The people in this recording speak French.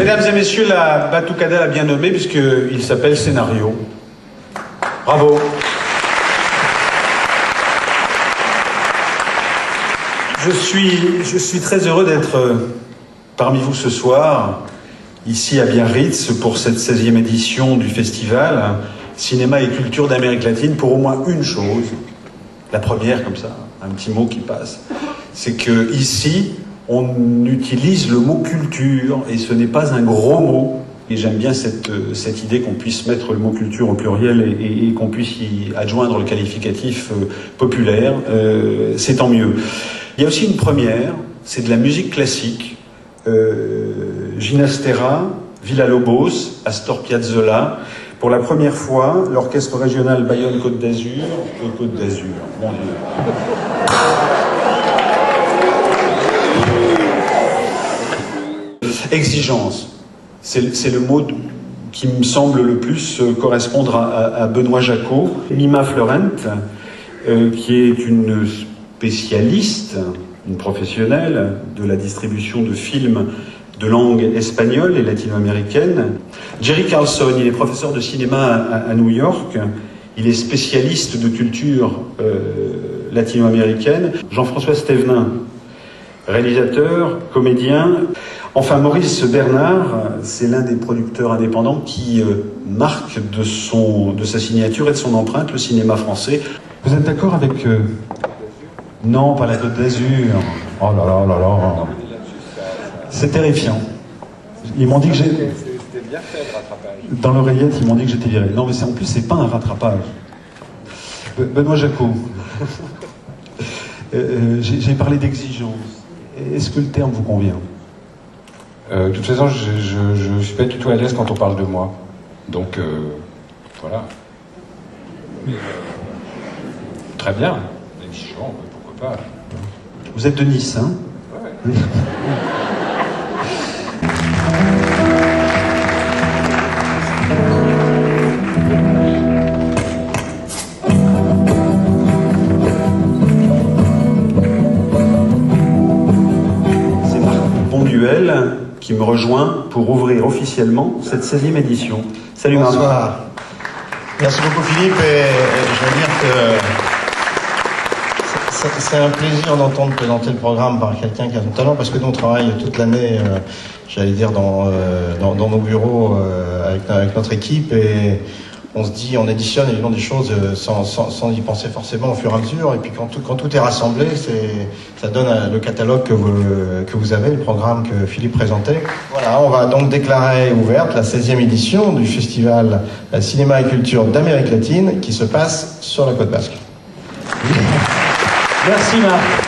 Mesdames et messieurs, la Batucada l'a bien nommé puisqu'il s'appelle Scénario. Bravo. Je suis très heureux d'être parmi vous ce soir, ici à Biarritz, pour cette 16e édition du festival Cinéma et Culture d'Amérique latine, pour au moins une chose. La première, comme ça, un petit mot qui passe, c'est que ici, on utilise le mot culture, et ce n'est pas un gros mot. Et j'aime bien cette idée qu'on puisse mettre le mot culture au pluriel et qu'on puisse y adjoindre le qualificatif populaire. C'est tant mieux. Il y a aussi une première, c'est de la musique classique. Ginastera, Villa-Lobos, Astor Piazzolla. Pour la première fois, l'orchestre régional Bayonne-Côte d'Azur, Côte d'Azur, mon Dieu. Exigence, c'est le mot qui me semble le plus correspondre à Benoît Jacot. Mima Florent, qui est une spécialiste, une professionnelle de la distribution de films de langue espagnole et latino-américaine. Jerry Carlson, il est professeur de cinéma à New York. Il est spécialiste de culture latino-américaine. Jean-François Stévenin, réalisateur, comédien. Enfin, Maurice Bernard, c'est l'un des producteurs indépendants qui marque de sa signature et de son empreinte le cinéma français. Vous êtes d'accord avec... Non, pas la Côte d'Azur. Oh là là là là. C'est terrifiant. Ils m'ont dit que C'était bien fait le rattrapage. Dans l'oreillette, ils m'ont dit que j'étais viré. Non, mais en plus, c'est pas un rattrapage. Benoît Jacot. J'ai parlé d'exigence. Est-ce que le terme vous convient? De toute façon, je suis pas du tout à l'aise quand on parle de moi. Donc, voilà. Très bien. Exigeant, pourquoi pas. Vous êtes de Nice, hein? Ouais. Qui me rejoint pour ouvrir officiellement cette 16e édition. Salut Marc. Bonsoir. Merci beaucoup Philippe, et je veux dire que c'est un plaisir d'entendre présenter le programme par quelqu'un qui a son talent, parce que nous on travaille toute l'année, j'allais dire, dans nos bureaux avec notre équipe, et on se dit, on additionne évidemment des choses sans y penser forcément au fur et à mesure, et puis quand tout est rassemblé, ça donne le catalogue que vous avez, le programme que Philippe présentait. Voilà, on va donc déclarer ouverte la 16e édition du festival Cinéma et Culture d'Amérique latine qui se passe sur la Côte Basque. Merci Marc.